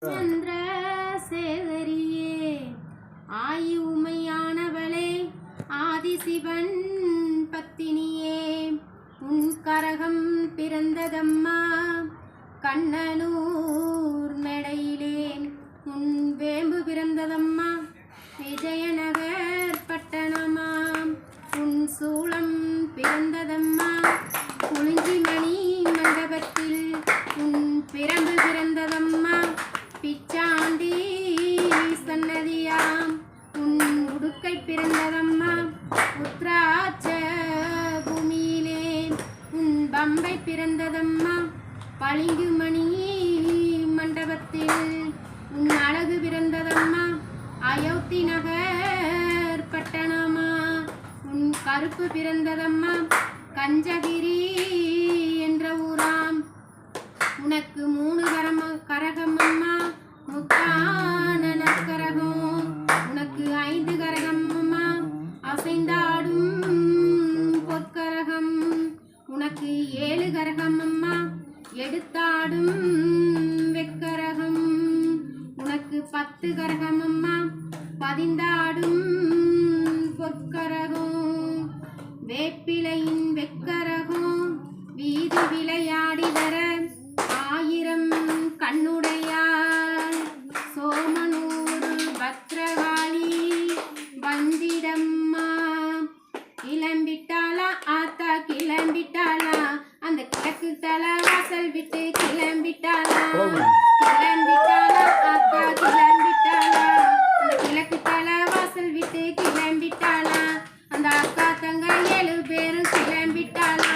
சந்திரசேகரியே ஆயி உமையானவளே ஆதிசிவன் பத்தினியே உன் கரகம் பிறந்ததம்மா கண்ணனூர் மேடையிலே உன் வேம்பு பிறந்ததம்மா விஜயநகர் பட்டணமாம் உன் சூளம் பிறந்ததம்மா புளிஞ்சிமணி மண்டபத்தில் உன் பிரம்பு பிறந்ததம்மா பிச்சாண்டி சன்னதியாம் உன் உடுக்கை பிறந்ததம்மா உத்ராட்ச பூமியிலே உன் பம்பை பிறந்ததம்மா பளிங்குமணி மண்டபத்தில் உன் அழகு பிறந்ததம்மா அயோத்தி நகர் பட்டணமா உன் கருப்பு பிறந்ததம்மா கஞ்சகிரி என்ற ஊராம் உனக்கு 3 கரகம் அம்மா முத்தான நற்கரகம் உனக்கு 5 கரகம் அம்மா அசைந்தாடும் பொற்கரகம் உனக்கு 7 கரகம் அம்மா எடுத்தாடும் வெக்கரகம் உனக்கு 10 கரகம் அம்மா பதிந்தாடும் பொற்கரகம் வேப்பிலையின் வெக்கரகம் வீதி விளையாடி வர 1000 கண்ணுடையாள் சோமனூர் பத்ரகாளி வந்திடம்மா கிளம்பிட்டாளா ஆத்தா கிளம்பிட்டாளா அந்த கிழக்கு தலை வாசல் விட்டு கிளம்பிட்டாளா கிளம்பிட்டாளா ஆத்தா கிளம்பிட்டாளா அந்த கிழக்கு தலை வாசல் விட்டு கிளம்பிட்டாளா அந்த அக்கா தங்க 7 பேரும் கிளம்பிட்டாளா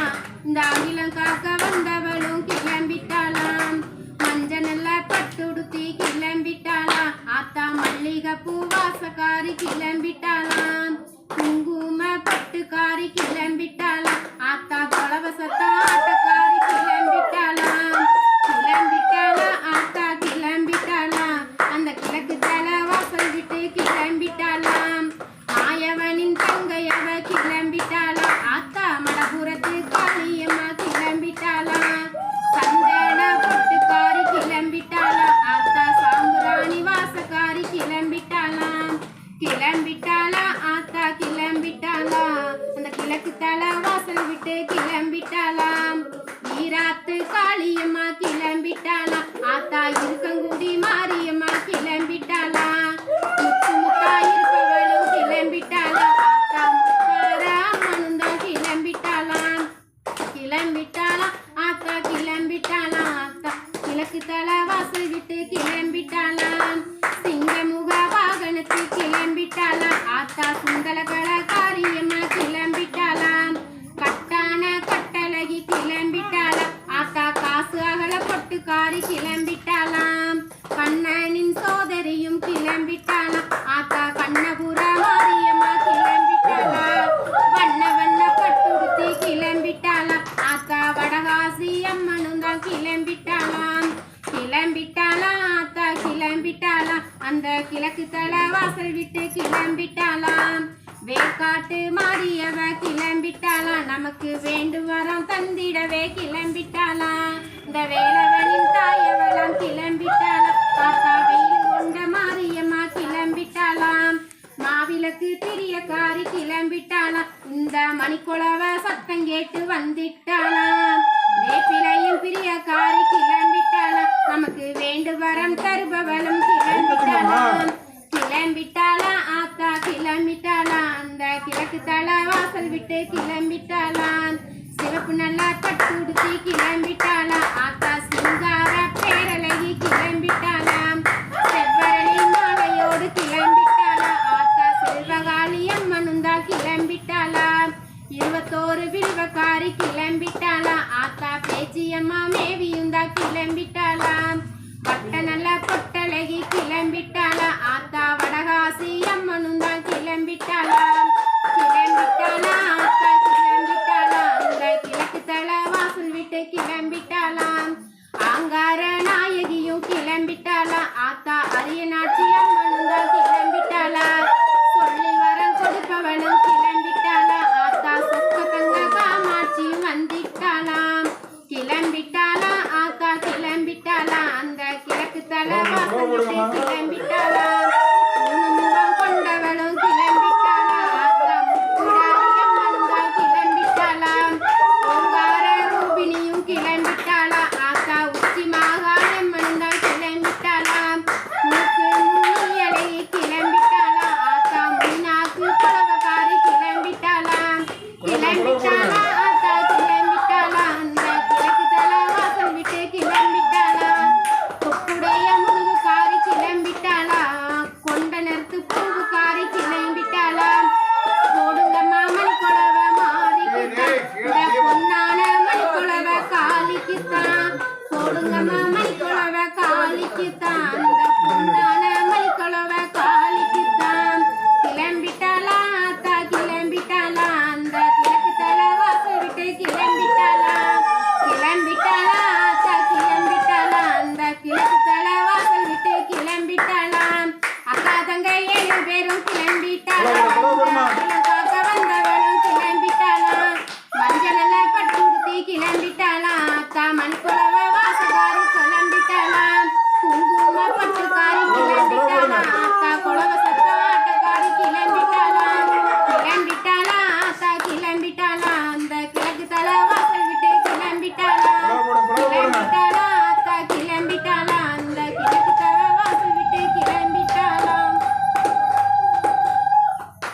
இந்த அகிலம் காக்க வந்தவளும் கிளம்பிட்டாளாம் மஞ்ச நல்ல பட்டுடுத்தி கிளம்பிட்டாளா ஆத்தா மல்லிகை பூ வாசக்காரி கிளம்பிட்டாளாம் குங்கும பட்டுக்காரி கிளம்பிட்டாளா ஆத்தா கொலவசத்தா ஆட்டக்காரி கிளம்பிட்டாளாம் கிளம்பிட்டாளா ஆத்தா கிளம்பிட்டாளா அந்த கிழக்கு தலை வாசல் விட்டு கிளம்பிட்டாளாம் மாயவனின் தங்கையவ கிளம்பிட்டாளா ஆத்தா மடபுரத்து காளியம்மா கிளம்பிட்டாளா சந்தன பொட்டுக்காரி கிளம்பிட்டாளா ஆத்தா சாம்புராணி வாசக்காரி கிளம்பிட்டாளாம் கிளம்பிட்டாளா ஆத்தா கிளம்பிட்டாளா அந்த கிழக்கு தலை வாசல் விட்டு கிளம்பிட்டாளாம் ஈராத்து காளியம்மா கிளம்பிட்டாளா ஆத்தா இருக்கங்குடி மாரியம்மா கிளம்பிட்டாளா முத்து முத்தா இருப்பவளும் கிளம்பிட்டாளா ஆத்தா முத்தாராமனுந்தா கிளம்பிட்டாளாம் கிளம்பிட்டாளா ஆத்தா கிளம்பிட்டாளா ஆத்தா கிழக்கு தலை வாசல் விட்டு கிளம்பிட்டாளாம் சிங்கமுக வாகனத்து கிளம்பிட்டாளா ஆத்தா சுந்தலகல காரியம்மா கிளம்பிட்டாளாம் கட்டான கட்டழகி கிளம்பிட்டாளா ஆத்தா காசு அகல பொட்டுக்காரி கிளம்பிட்டாளாம் கண்ணனின் சோதரியும் கிளம்பிட்டாளா ஆத்தா கண்ணபுர மாரியம்மா கிளம்பிட்டாளா வண்ண வண்ண பட்டுடுத்தி கிளம்பிட்டாளா ஆத்தா வடகாசி அம்மனும் தான் கிளம்பிட்டாளாம் கிளம்பிட்டாளா ஆத்தா கிளம்பிட்டாளா அந்த கிழக்கு தலை வாசல் விட்டு கிளம்பிட்டாளாம் வேக்காட்டு மாரியவ கிளம்பிட்டாளா நமக்கு வேண்டும் வரம் தந்திடவே கிளம்பிட்டாளா இந்த வேலவனின் தாயவளாம் கிளம்பிட்டாளா ஆத்தா வெயில் கொண்ட மாரியம்மா கிளம்பிட்டாளாம் மாவிளக்கு திரியக்காரி கிளம்பிட்டாளா இந்த மணிக்குளவ சத்தம் கேட்டு வந்திட்டாளாம் வேப்பிலையும் பிரியக்காரி கிளம்பிட்டாளா நமக்கு வேண்டு வரம் தருபவளும் கிளம்பிட்டாளாம் கிளம்பிட்டாளா ஆத்தா கிளம்பிட்டாளா அந்த கிழக்கு தலை வாசல் விட்டு கிளம்பிட்டாளாம் சிவப்பு நல்லா பட்டுடுத்தி கிளம்பிட்டாளா ஆத்தா சிங்கார பேரழகி கிளம்பிட்டாளாம் செவ்வரளி மாலையோடு கிளம்பிட்டாளா ஆத்தா செல்வகாளி அம்மனுந்தா கிளம்பிட்டாளாம் 21 வில்வக்காரி கிளம்பிட்டாளா ஆத்தா பேச்சியம்மா மேவியுந்தா கிளம்பிட்டாளாம் பட்ட நல்ல பொட்டழகி கிளம்பிட்டாளா ஆத்தா வடகாசி அம்மனுந்தா கிளம்பிட்டாளாம் கிளம்பிட்டாளா ஆத்தா கிளம்பிட்டாளா அந்த கிழக்கு தலை வாசல் விட்டு கிளம்பிட்டாளாம் ஆங்கார நாயகியும் கிளம்பிட்டாளா ஆத்தா அரியநாச்சி அம்மனுந்தா கிளம்பிட்டாளா சொல்லி வரம் கொடுப்பவளும் கிளம்பிட்டாளா ஆத்தா சொக்க தங்க காமாட்சி வந்திட்டாளாம் கிளம்பிட்டாளா ஆத்தா கிளம்பிட்டாளா அந்த கிழக்கு தலை வாசல் போடுங்கம்மா.